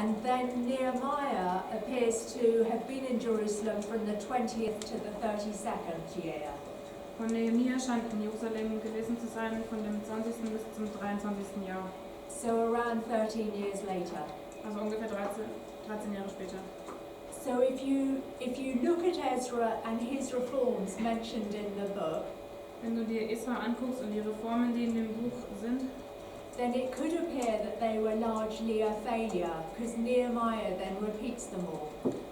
And then Nehemiah appears to have been in Jerusalem from the 20th to the 32nd year. Von Nehemia scheint in Jerusalem gewesen zu sein, von dem 20. bis zum 23. Jahr. So around 13 years later. Also ungefähr 13 Jahre später. So if you look at Ezra and his reforms mentioned in the book, wenn du dir Esra anguckst und die Reformen, die in dem Buch sind, then it could appear that they were largely a failure, because Nehemiah then repeats them all.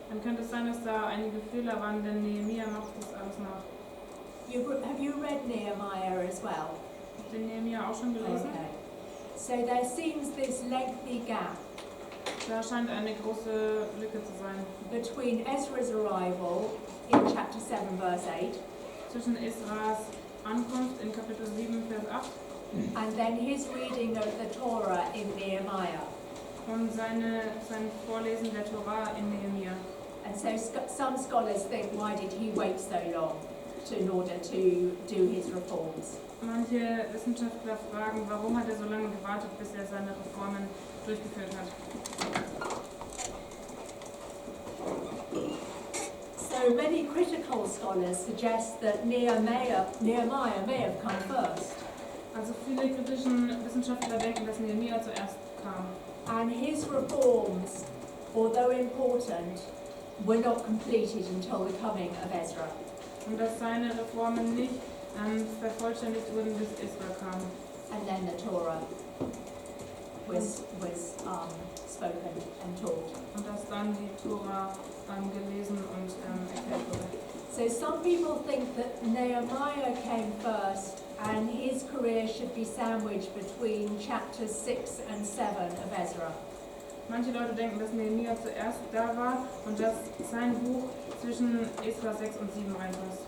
Dann könnte es sein, dass da einige Fehler waren, denn Nehemia macht das alles nach. Have you read Nehemiah as well? Habt ihr Nehemia auch schon gelesen? Okay. So there seems this lengthy gap. Da scheint eine große Lücke zu sein. Between Ezra's arrival in chapter 7 verse 8 zwischen Esras Ankunft in Kapitel 7 Vers 8 and then his reading of the Torah in Nehemiah. Und sein Vorlesen der Torah in Nehemia. And so some scholars think, why did he wait so long in order to do his reforms? Manche Wissenschaftler fragen, warum hat er so lange gewartet, bis er seine Reformen durchgeführt hat. So many critical scholars suggest that Nehemiah may have come first. Also viele kritischen Wissenschaftler denken, dass Nehemia zuerst kam. And his reforms, although important, were not completed until the coming of Ezra. Und dass seine Reformen nicht vervollständigt wurden, bis Esra kam. And then the Torah was spoken and taught. Und dass dann die Tora gelesen und erklärt wurde. So some people think that Nehemiah came first and his career should be sandwiched between chapters 6 and 7 of Ezra. Manche Leute denken, dass Nehemia zuerst da war und dass sein Buch zwischen Esra 6 und 7 reinpasst.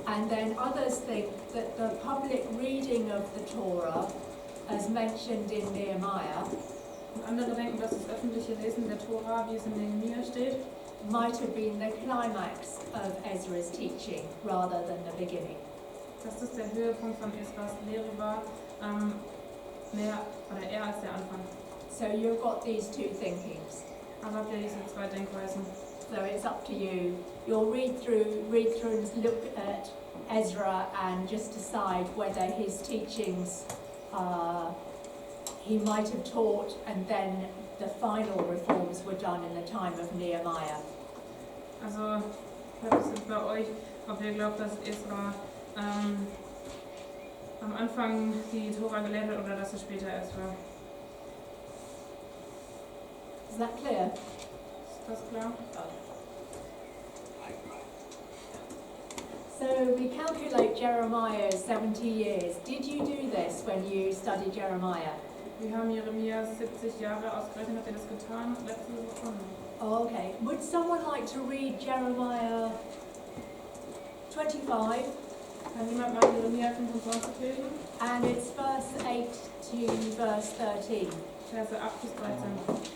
And then others think that the public reading of the Torah, as mentioned in Nehemiah, und andere denken, dass das öffentliche Lesen der Tora, wie es in Nehemia steht, might have been the climax of Ezra's teaching rather than the beginning. Dass das der Höhepunkt von Esras Lehre war, eher als der Anfang. So you've got these two thinkings. Aber habt ihr diese zwei Denkweisen? So it's up to you. You'll read through and look at Ezra and just decide whether his teachings he might have taught and then the final reforms were done in the time of Nehemiah. Also, das ist bei euch, ob ihr glaubt, dass Esra am Anfang die Tora gelehrt hat oder dass es später erst war. Is that clear? Ist das klar? So we calculate Jeremiah as 70 years. Did you do this when you studied Jeremiah? Wir haben Jeremia 70 Jahre ausgerechnet. Habt ihr das getan? Letzte Woche. Oh, okay. Would someone like to read Jeremiah 25? Kann jemand mal Jeremia 25 lesen? And it's verse 8 to verse 13. Verse 8 bis 13.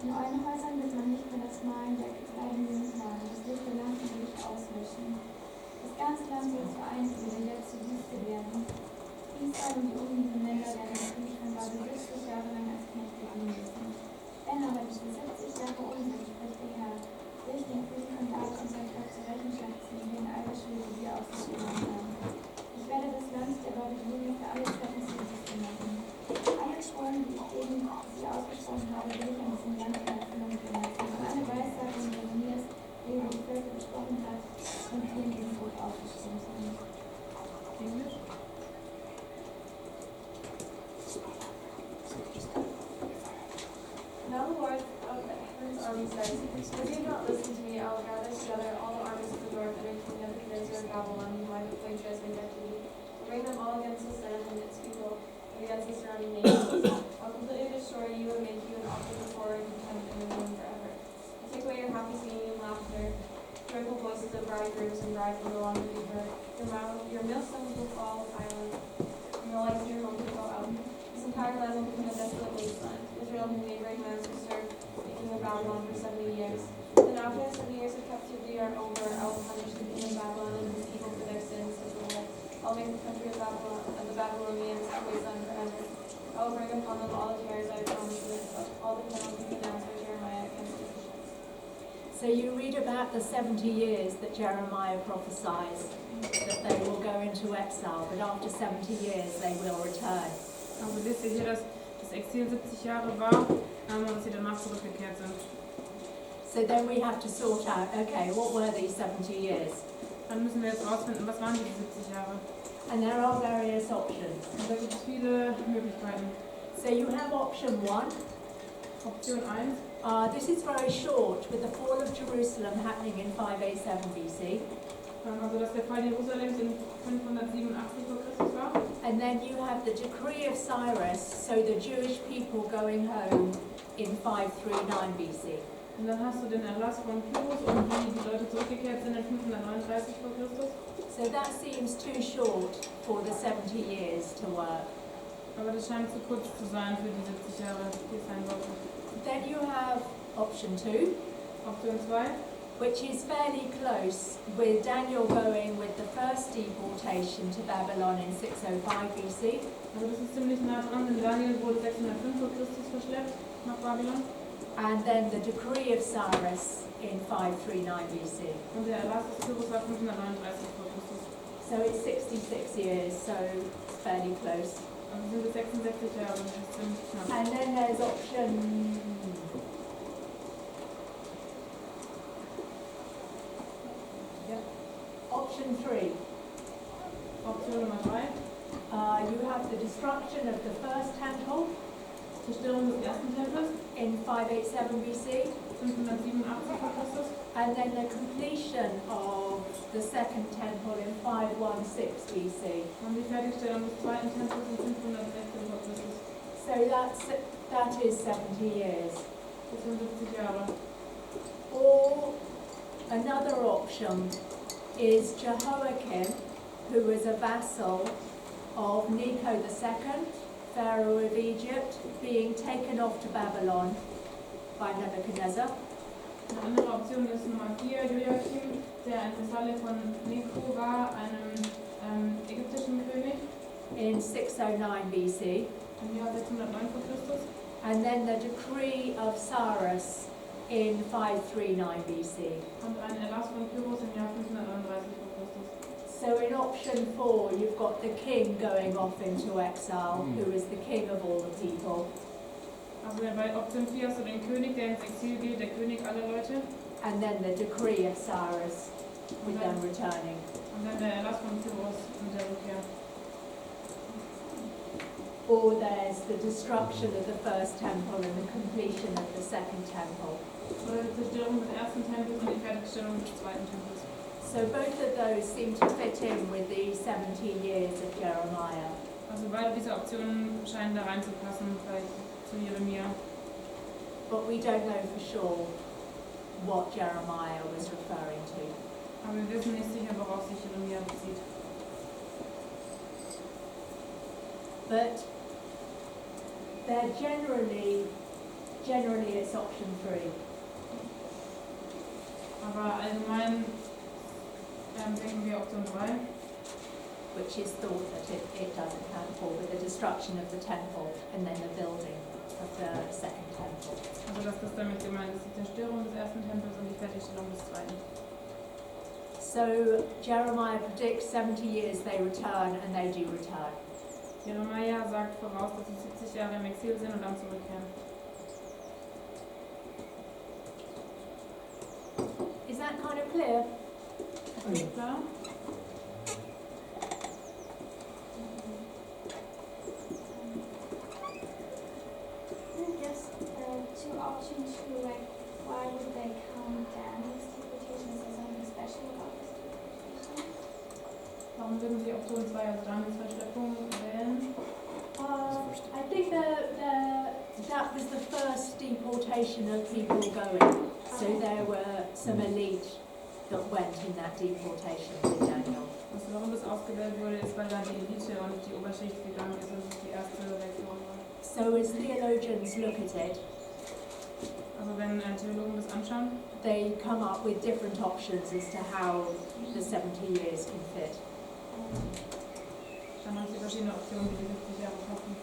In euren Häusern wird man nicht mehr das Malen der Kleidungen hören, das Licht der Lampen will ich auslöschen. Das ganze Land wird zu Einöde, jetzt zu Wüste werden. Israel und die umliegenden Länder werden das König von Babel 70 Jahre lang als Knecht bedienen müssen. Wenn aber diese 70 Jahre um sind, spricht der Herr, will ich den König von Babel und sein Volk zur Rechenschaft ziehen, den all die Schwede, die auf sich genommen haben. Ich werde das Land der Babylonier für alle Zeiten zu Wüste machen. Alle Schworen, die ich gegen sie ausgesprochen habe, will ich an diesem Land in Erfüllung bringen. Und alle Weissagen Babylon, who I proclaim you as my deputy, to bring them all against this land and its people, and against the surrounding nations. I'll completely destroy you and make you an object of horror and contempt and ruin forever. I'll take away your happy singing and laughter, joyful voices of bridegrooms and brides will no longer be heard. Your millstones will fall silent, and the lights of your homes will go out. This entire land will become a desolate wasteland. Israel, whom the Abrahamites will serve, the king of Babylon, for 70 years. Then after the 70 years of captivity are over, I will punish the king of Babylon and his people for their sins, says the Lord. I'll make the country of Babylon and the Babylonians a wasteland forever. I will bring upon them all the terrors I have promised them, all the penalties announced by Jeremiah against the nations. So you read about the 70 years that Jeremiah prophesies that they will go into exile, but after 70 years they will return. Also wisst ihr hier, dass das Exil 70 Jahre war und dass sie danach zurückgekehrt sind. So then we have to sort out, okay, what were these 70 years? Dann müssen wir jetzt rausfinden, was waren diese 70 Jahre. And there are various options. Und da gibt es viele Möglichkeiten. So you have option 1. Option 1. This is very short, with the fall of Jerusalem happening in 587 BC. Also dass der Fall Jerusalems in 587 vor Christus war. And then you have the decree of Cyrus, so the Jewish people going home in 539 BC. Und dann hast du den Erlass von Kyros und wie die Leute zurückgekehrt sind in 539 vor Christus. So that seems too short for the 70 years to work. Aber das scheint zu kurz zu sein für die 70 Jahre, die es sein sollten. Then you have option 2, Option 2. which is fairly close, with Daniel going with the first deportation to Babylon in 605 BC. Also das ist ziemlich nah dran, denn Daniel wurde 605 vor Christus verschleppt nach Babylon. And then the decree of Cyrus in 539 BC. Und der Erlass des Kyros war 539 vor Christus. So it's 66 years, so it's fairly close. Also sind es 66 Jahre, das ist ziemlich knapp. And then there's option option 3. Option Nummer 3. You have the destruction of the first temple Zerstörung des ersten Tempels, in 587 BC, 587 vor Christus. and then the completion of the second temple in 516 BC. Und die Fertigstellung des zweiten Tempels in 516 vor Christus. So that is 70 years. Das sind 70 Jahre. Or another option is Jehoiakim, who was a vassal of Necho II, Pharaoh of Egypt, being taken off to Babylon by Nebuchadnezzar. Eine andere Option ist Nummer 4, Joachim, der ein Vasalle von Necho war, einem ägyptischen König In 609 BC, im Jahr 609 vor Christus. and then the decree of Cyrus in 539 BC. Und ein Erlass von Kyros im Jahr 539 vor Christus. So in option 4, you've got the king going off into exile, who is the king of all the people, Also bei Option 4 hast du den König, der ins Exil geht, der König aller Leute. and then the decree of Cyrus with them returning. Und dann der Erlass von Kyros und der Rückkehr. Or there's the destruction of the first temple and the completion of the second temple. Oder die Zerstörung des ersten Tempels und die Fertigstellung des zweiten Tempels. So both of those seem to fit in with the 17 years of Jeremiah. Also beide diese Optionen scheinen da reinzupassen, vielleicht zu Jeremia. But we don't know for sure what Jeremiah was referring to. Aber wir wissen nicht sicher, worauf sich Jeremia bezieht. But they're generally it's option 3. Aber allgemein denken wir Option 3. Which is thought that it doesn't count for, with the destruction of the temple and then the building of the second temple. Also dass das damit gemeint ist, die Zerstörung des ersten Tempels und die Fertigstellung des zweiten. So Jeremiah predicts 70 years they return, and they do return. Jeremia sagt voraus, dass sie 70 Jahre im Exil sind und dann zurückkehren. Is that kind of clear? Ist klar? Just to option 2, like, why would they count Daniel's deportation? Is there something special about this deportation? Warum würden Sie Option 2, also damit 2 Schleppungen, wählen? I think that was the first deportation of people going. So there were some elite that went in that deportation with Daniel. Also warum das ausgewählt wurde, ist, weil da die Elite und die Oberschicht gegangen ist und es die erste Version war. So as theologians look at it, Also wenn Theologen das anschauen, they come up with different options as to how the 70 years can fit. dann haben sie verschiedene Optionen, wie die 70 Jahre passen.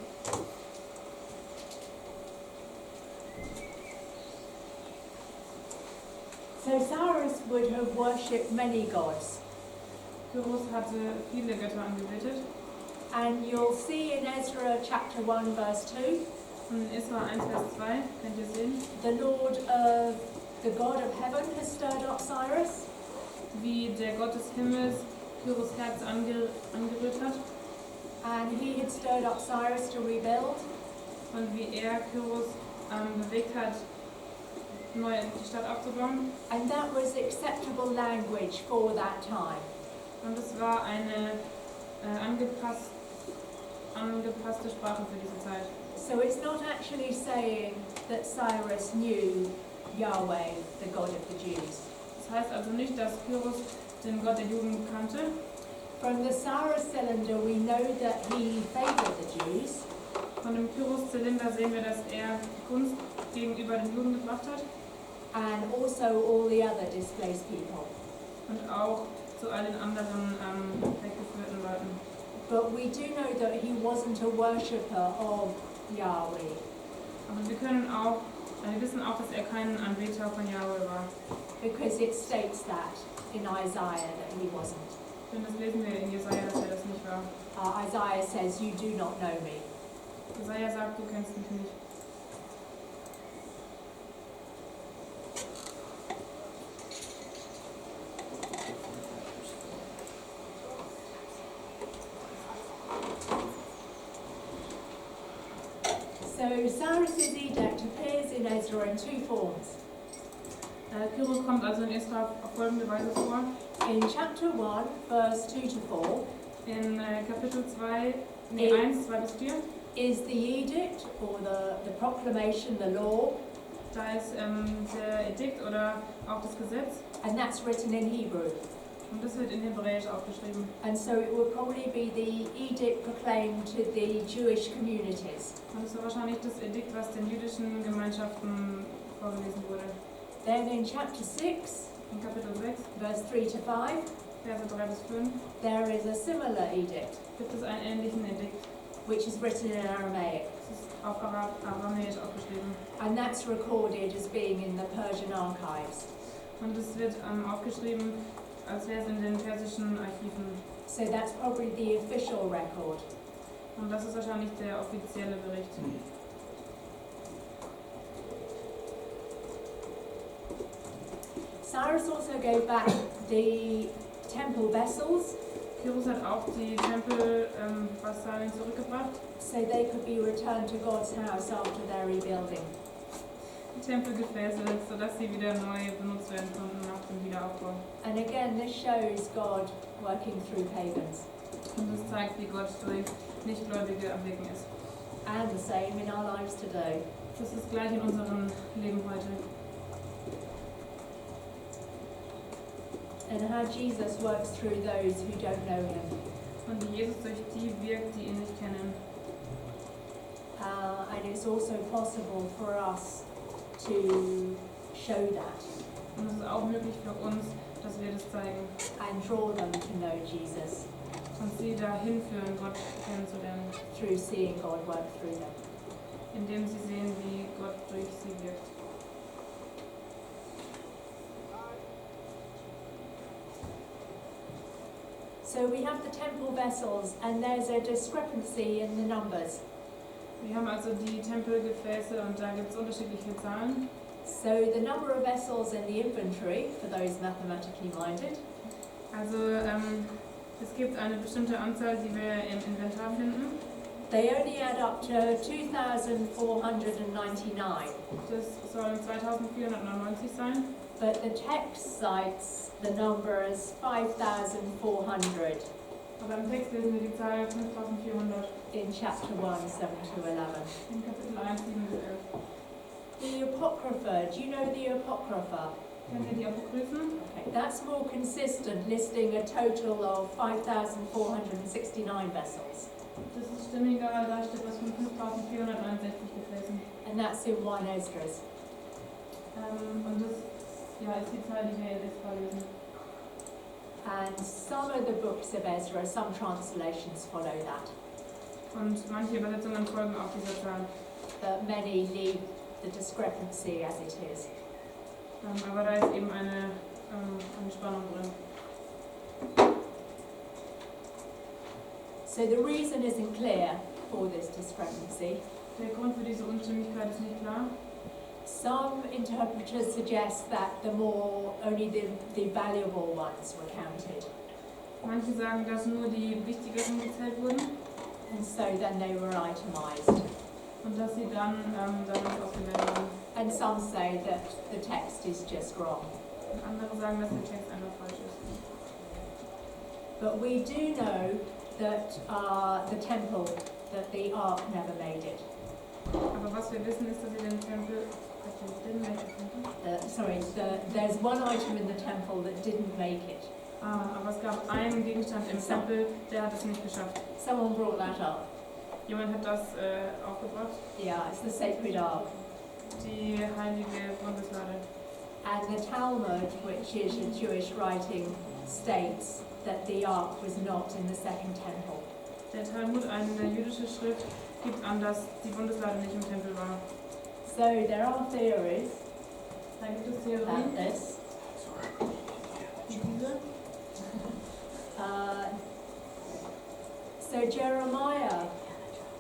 So Cyrus would have worshipped many gods. Pyrrhus hatte viele Götter angebetet. And you'll see in Ezra chapter 1 verse 2, Und in Esra 1, Vers 2 könnt ihr sehen, the the God of heaven has stirred up Cyrus. wie der Gott des Himmels Pyrrhus Herz angerührt hat And he had stirred up Cyrus to rebuild. und wie er Pyrrhus bewegt hat, neu die Stadt aufzubauen. And that was acceptable language for that time. Und es war eine angepasste Sprache für diese Zeit. So it's not actually saying that Cyrus knew Yahweh, the God of the Jews. Das heißt also nicht, dass Pyrrhus den Gott der Juden kannte. From the Cyrus cylinder we know that he favored the Jews. Von dem Pyrrhus-Zylinder sehen wir, dass er Gunst gegenüber den Juden gebracht hat And also all the other displaced people. und auch zu all den anderen weggeführten Leuten. But we do know that he wasn't a worshipper of Yahweh. Aber wir wissen auch, dass er kein Anbeter von Yahweh war. Because it states that in Isaiah that he wasn't. Denn das lesen wir in Jesaja, dass er das nicht war. Isaiah says, "You do not know me." Jesaja sagt, du kennst mich nicht. So Cyrus's edict appears in Ezra in two forms. Pyrrhus kommt also in Esra auf folgende Weise vor. In chapter 1, verse 2 to 4, In Kapitel 2, In- 1, 2 bis 4, is the edict or the proclamation, the law, da ist der Edikt oder auch das Gesetz and that's written in Hebrew. und das wird in Hebräisch aufgeschrieben. And so it will probably be the edict proclaimed to the Jewish communities. Und das war wahrscheinlich das Edikt, was den jüdischen Gemeinschaften vorgelesen wurde. Then in chapter 6, In Kapitel 6, verse 3 to 5, Verse 3 bis 5, there is a similar edict, gibt es einen ähnlichen Edikt. which is written in Aramaic. Das ist auf Aramäisch aufgeschrieben. And that's recorded as being in the Persian archives. Und es wird aufgeschrieben, als wäre es in den persischen Archiven. So that's probably the official record. Und das ist wahrscheinlich der offizielle Bericht. Cyrus also gave back the temple vessels Pyrrhus hat auch die Tempelvassallen zurückgebracht, so they could be returned to God's house after their rebuilding. die Tempelgefäße, sodass sie wieder neu benutzt werden konnten nach dem Wiederaufbau. And again, this shows God working through pagans. Und das zeigt, wie Gott durch Nichtgläubige am Wirken ist. And the same in our lives today. Das ist gleich in unserem Leben heute. And how Jesus works through those who don't know him. Und wie Jesus durch die wirkt, die ihn nicht kennen. And it's also possible for us to show that Und es ist auch möglich für uns, dass wir das zeigen and draw them to know Jesus und sie dahin führen, Gott kennenzulernen, through seeing God work through them. indem sie sehen, wie Gott durch sie wirkt. So we have the temple vessels, and there's a discrepancy in the numbers. Wir haben also die Tempelgefäße und da gibt es unterschiedliche Zahlen. So the number of vessels in the inventory, for those mathematically minded, Also es gibt eine bestimmte Anzahl, die wir im Inventar finden. they only add up to 2,499. Das sollen 2499 sein. But the text cites the number as 5,400. Aber im Text lesen wir die Zahl 5400 in chapter 1, 7 to 11. in Kapitel 1, 7 bis 11. The Apocrypha, do you know the Apocrypha? Kennt ihr die Apokryphen? Okay, that's more consistent, listing a total of 5,469 vessels. Das ist stimmiger, da steht was von 5469 Gefäßen. And that's in 1 Esdras. Und das ist die Zahl, die wir jetzt vorlesen. And some of the books of Ezra, some translations follow that, Und manche Übersetzungen folgen auch dieser Zahl. but many leave the discrepancy as it is. Aber da ist eben eine Spannung drin. So the reason isn't clear for this discrepancy. Der Grund für diese Unstimmigkeit ist nicht klar. Some interpreters suggest that only the valuable ones were counted, Manche sagen, dass nur die wichtigeren gezählt wurden and so then they were itemized. und dass sie dann damit ausgewählt wurden. And some say that the text is just wrong. Und andere sagen, dass der Text einfach falsch ist. But we do know that the temple, that the ark never made it. Aber was wir wissen ist, dass sie den Tempel There's one item in the temple that didn't make it. aber es gab einen Gegenstand im Tempel, der hat es nicht geschafft. Someone brought that up. Jemand hat das aufgebracht. Yeah, it's the sacred ark. Die heilige Bundeslade. And the Talmud, which is a Jewish writing, states that the ark was not in the second temple. Der Talmud, eine jüdische Schrift, gibt an, dass die Bundeslade nicht im Tempel war. So there are theories Da gibt es about Theorien. this. So Jeremiah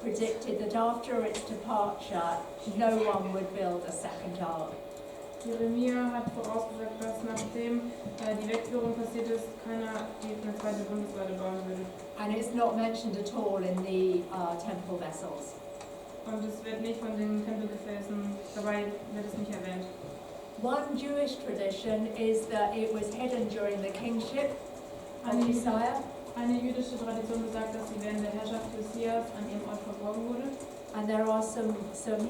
predicted that after its departure, no one would build a second ark. Jeremia hat vorausgesagt, dass nachdem die Wegführung passiert ist, keiner eine zweite Bundeslade bauen würde. And it's not mentioned at all in the temple vessels. Und es wird nicht von den Tempelgefäßen, dabei wird es nicht erwähnt. One Jewish tradition is that it was hidden during the kingship of Uzziah, Eine jüdische Tradition besagt, dass sie während der Herrschaft Josias an ihrem Ort verborgen wurde. and there are some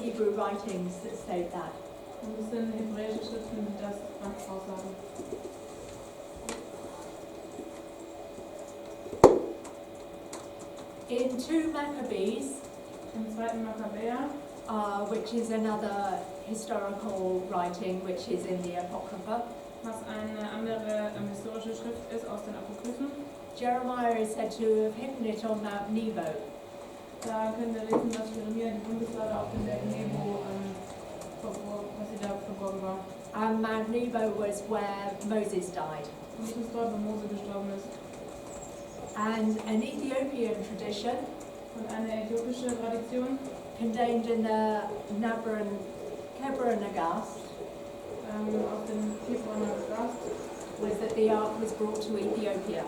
Hebrew writings that state that. Und es sind hebräische Schriften, die das aussagen. In 2 Maccabees, Im 2. Makkabäer, which is another historical writing which is in the Apocrypha, was eine andere historische Schrift ist aus den Apokryphen, Jeremiah is said to have hidden it on Mount Nebo. da können wir lesen, dass Jeremia die Bundeslade auf dem Berg Nebo dass sie da verborgen war. And Mount Nebo was where Moses died. Und das ist dort, wo Mose gestorben ist. And an Ethiopian tradition Und eine äthiopische Tradition, contained in the Kebra Nagast aus dem Hebräer Gast, was that the ark was brought to Ethiopia.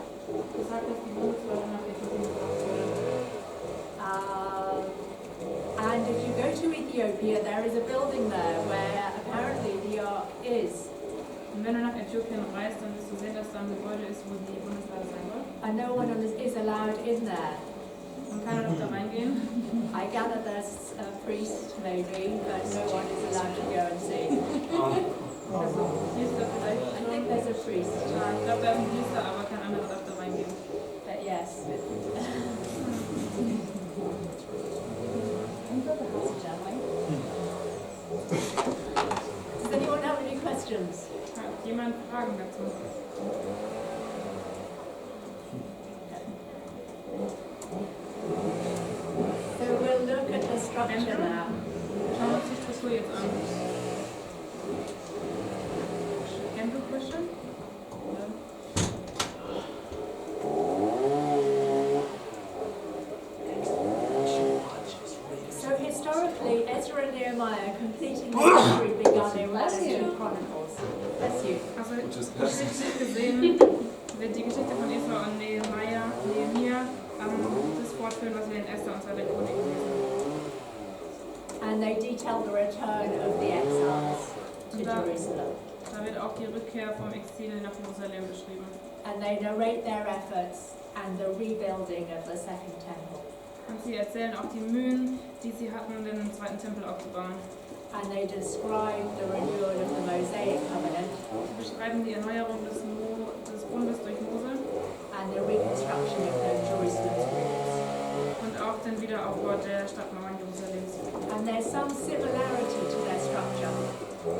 sagt, dass die Bundeslade nach Äthiopien gebracht wurde. And if you go to Ethiopia, there is a building there where apparently the ark is. Und wenn du nach Äthiopien reist, dann wirst du sehen, dass da ein Gebäude ist, wo die Bundeslade sein soll. And no one is allowed in there. Und keiner darf da reingehen. I gather there's a priest maybe, but no one is allowed to go and see. Also, Priester vielleicht I schon. think there's a priest, Ja, ich glaube, da ist ein Priester, aber kein anderer darf da reingehen. but yes. Does anyone have any questions? Hat jemand Fragen dazu? So we'll look at the structure now. Schauen wir uns die Struktur jetzt an. Andrew, question? So historically, Ezra and Nehemiah completing the history begun in 1 and 2 Chronicles. Bless you. Also, geschichtlich gesehen wird die Geschichte von Esra und Nehemia das fortführen, was wir in 1. und 2. Chronik lesen. And they detail the return of the exiles to Da- Jerusalem. Da wird auch die Rückkehr vom Exil nach Jerusalem beschrieben. And they narrate their efforts and the rebuilding of the second temple. Und sie erzählen auch die Mühen, die sie hatten, um den zweiten Tempel aufzubauen. And they describe the renewal of the Mosaic covenant Sie beschreiben die Erneuerung des Bundes durch Mose and the reconstruction of the Jerusalem's walls. und auch den Wiederaufbau der Stadtmauern Jerusalems. And there's some similarity to their structure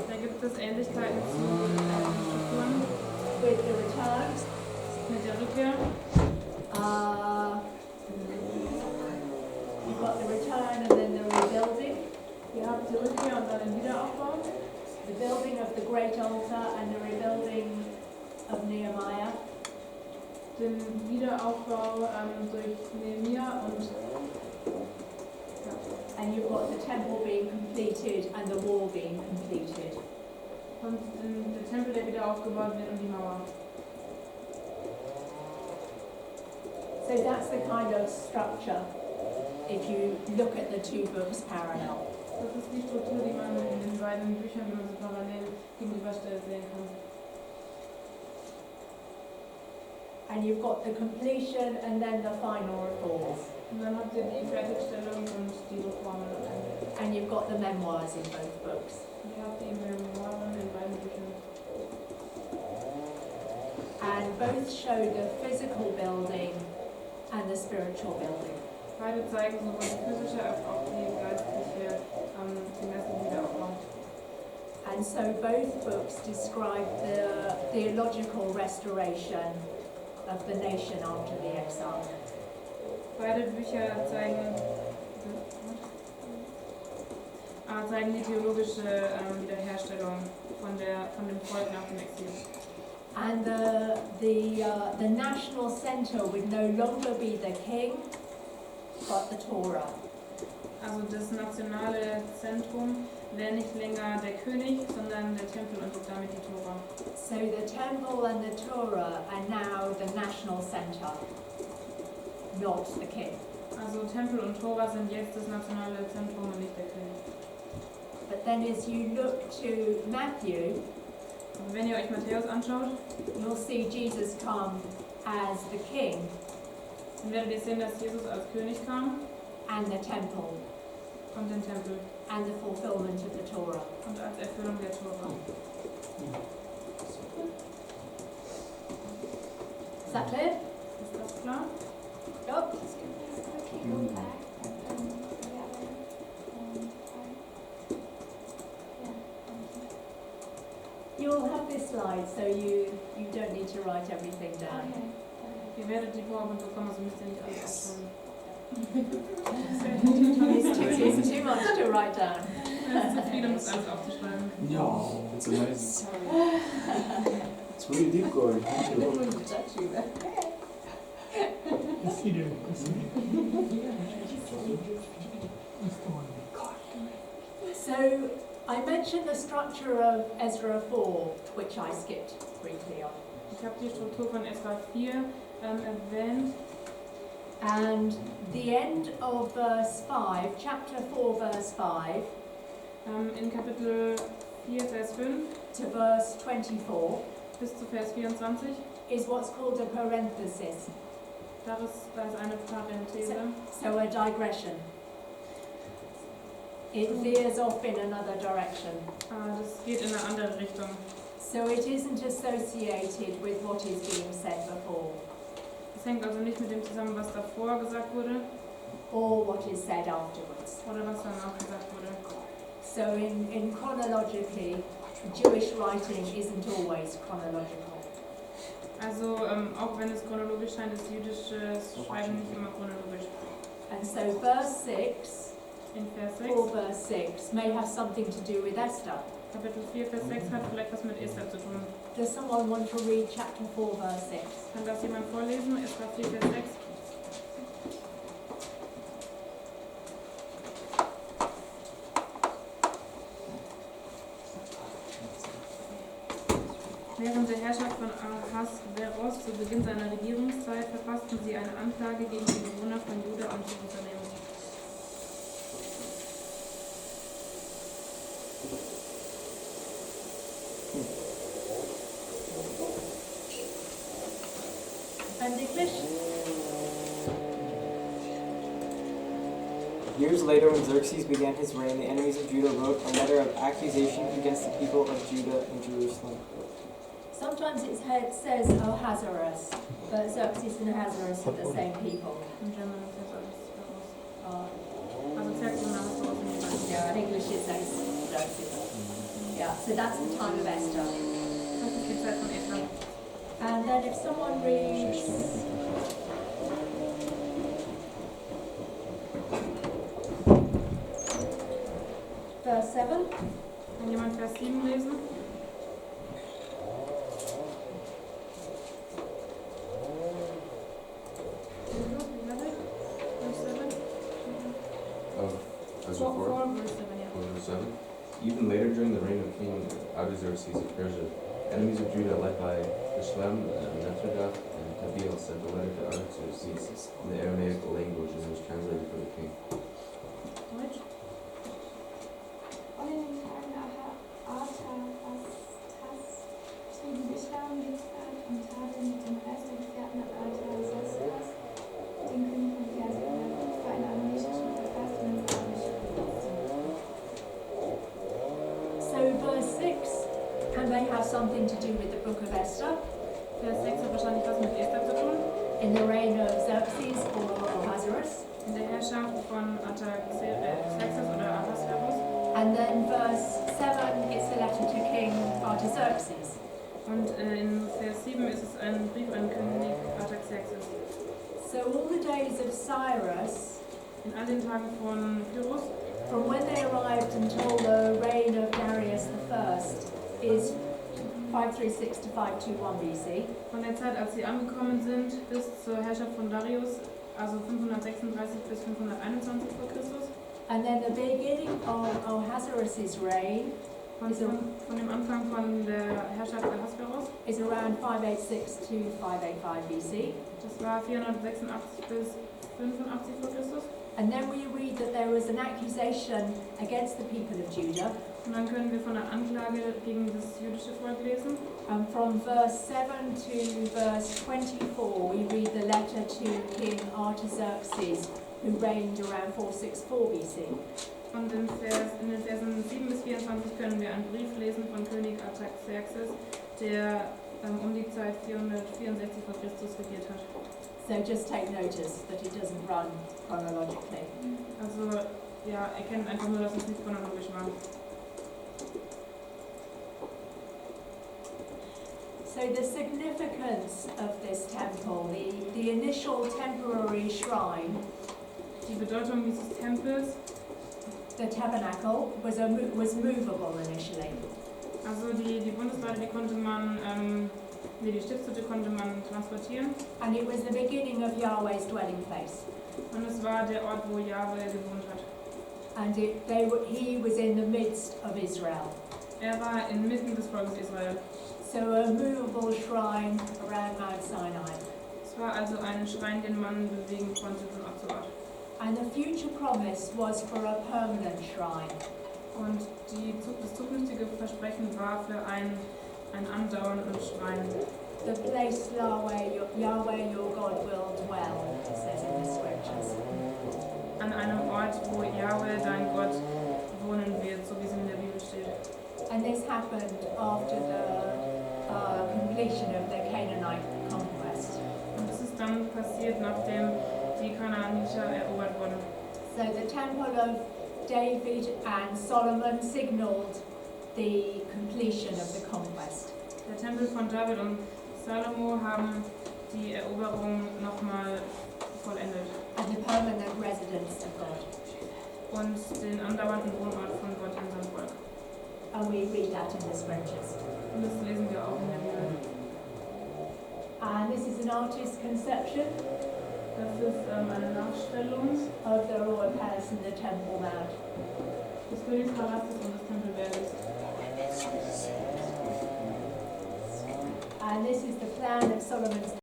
Da gibt es Ähnlichkeiten zu Strukturen with the return. mit der Rückkehr. You've got the return and then the rebuilding. Ihr habt die Rückkehr und dann den Wiederaufbau. The building of the great altar and the rebuilding of Nehemiah. Den Wiederaufbau durch Nehemia und And you've got the temple being completed and the wall being completed. der Tempel, der wieder aufgebaut wird und die Mauer. So that's the kind of structure if you look at the two books parallel. Das ist die Struktur, die man in den beiden Büchern, wenn man sie parallel gegenüberstellt, sehen kann. And you've got the completion and then the final reforms. Und dann habt ihr die Fertigstellung und die Reformen am Ende. And you've got the memoirs in both books. Und ihr habt die Memoiren in beiden Büchern. And both show the physical building and the spiritual building. Beide zeigen sowohl die physische als auch die geistliche, den geistlichen Wiederaufbau. And so both books describe the theological restoration of the nation after the exile. Beide Bücher zeigen die theologische Wiederherstellung von dem Volk nach dem Exil. And the national center would no longer be the king, but the Torah. Also das nationale Zentrum wäre nicht länger der König, sondern der Tempel und damit die Tora. So the temple and the Torah are now the national center, not the king. Also Tempel und Tora sind jetzt das nationale Zentrum und nicht der König. But then as you look to Matthew, Und wenn ihr euch Matthäus anschaut, you'll see Jesus come as the king dann werdet ihr sehen, dass Jesus als König kam and the temple und den Tempel and the fulfillment of the Torah. und als Erfüllung der Tora. Is that clear? Ist das klar? Yep. Just can you please quickly go back and the other slide? Yeah, thank you. You'll have this slide, so you don't need to write everything down. Okay. Ihr werdet die PowerPoint bekommen, also müsst ihr nicht alles aufschreiben. It's too much to write down. Es ist zu viel, um das alles aufzuschreiben. No, it's amazing. It's really deep going. Thank you. Yes, you do. Yes, you do. So I mentioned the structure of Ezra 4, which I skipped briefly on. Ich habe die Struktur von Esra 4 erwähnt. And the end of verse 5, chapter 4, verse 5, In Kapitel 4, Vers 5 to verse 24 bis zu Vers 24, is what's called a parenthesis, da ist eine Parenthese. so a digression. It veers off in another direction. Das geht in eine andere Richtung. So it isn't associated with what is being said before Das hängt also nicht mit dem zusammen, was davor gesagt wurde or what is said afterwards. oder was danach gesagt wurde. So in chronologically, Jewish writing isn't always chronological. Also auch wenn es chronologisch scheint, ist jüdisches Schreiben nicht immer chronologisch. And so verse 6, In Vers 6, 4 verse 6, may have something to do with Esther. Kapitel 4, Vers 6 hat vielleicht was mit Esther zu tun. Does someone want to read chapter 4 verse 6? Kann das jemand vorlesen? Esra 4, Vers 6. Während der Herrschaft von Ahasveros zu Beginn seiner Regierungszeit verfassten sie eine Anklage gegen die Bewohner von Juda und Jerusalem. And English? Years later, when Xerxes began his reign, the enemies of Judah wrote a letter of accusation against the people of Judah and Jerusalem. Sometimes it says Ahasuerus, but Xerxes and Ahasuerus are the same people. In German ist das alles heraus. Uh, Also Xerxes und Ahasuerus in Iran. yeah, in English it says Xerxes. Yeah, so that's the time of Esther. Das ist die Zeit von Esther. And then if someone reads verse 7. Kann jemand Vers 7 lesen? As Four, before, verse 7, yeah. verse 7. Even later during the reign of King Artaxerxes of Persia, enemies of Judah led by Ishlam, Mithridates, and Tabeel sent a letter to Artaxerxes in the Aramaic language and it was translated for the king. Deutsch? Und in den Tagen Artahastas trieben Ishlam, Mithridates und Tabel mit dem Rest der Gefährten Artaxerxes, den König von Persien, war in aramäischen verfasst und ins Arabische übersetzt. So verse 6, and they have something to do with the book of Esther. Vers 6 hat wahrscheinlich was mit Esther zu tun. In the reign of Xerxes or Ahasuerus. In der Herrschaft von Artaxerxes oder Ahasuerus. And then verse 7 is a letter to King Artaxerxes. Und in Vers 7 ist es ein Brief an König Artaxerxes. So all the days of Cyrus, In all den Tagen von Pyrrhus, from when they arrived until the reign of Darius I, is 536 to 521 BC. von der Zeit, als sie angekommen sind, bis zur Herrschaft von Darius, also 536 bis 521 vor Christus. And then the beginning of Ahasuerus' reign Von dem Anfang von der Herrschaft Ahasverus, is around 586 to 585 BC. das war 486 bis 85 vor Christus. And then we read that there was an accusation against the people of Judah. Und dann können wir von der Anklage gegen das jüdische Volk lesen. And from verse 7 to verse 24, we read the letter to King Artaxerxes, who reigned around 464 BC. Und in den Versen 7 bis 24 können wir einen Brief lesen von König Artaxerxes, der um die Zeit 464 vor Christus regiert hat. So just take notice that it doesn't run chronologically. Also ja, erkennt einfach nur, dass es nicht chronologisch war. So the significance of this temple, the initial temporary shrine, Die Bedeutung dieses Tempels, the tabernacle, was movable initially. also die Bundeslade, die konnte man, die Stiftshütte konnte man transportieren. And it was the beginning of Yahweh's dwelling place. Und es war der Ort, wo Jahwe gewohnt hat. And he was in the midst of Israel. Er war inmitten des Volkes Israel. So a movable shrine around Mount Sinai. Es war also ein Schrein, den man bewegen konnte von Ort zu Ort. And the future promise was for a permanent shrine. Und das zukünftige Versprechen war für einen andauernden Schrein. The place Yahweh your God will dwell, it says in the scriptures. An einem Ort, wo Jahwe, dein Gott, wohnen wird, so wie es in der Bibel steht. And this happened after the completion of the Canaanite conquest. Und das ist dann passiert, nachdem die Kanaaniter erobert wurden. So the temple of David and Solomon signaled the completion of the conquest. Der Tempel von David und Salomo haben die Eroberung nochmal vollendet. And the permanent residence of God. Und den andauernden Wohnort von Gott in seinem Volk. And we read that in the scriptures. Und das lesen wir auch in der Bibel. And this is an artist's conception Das ist eine Nachstellung of the royal palace and the Temple Mount. des Königspalastes und des Tempelberges. And this is the plan of Solomon's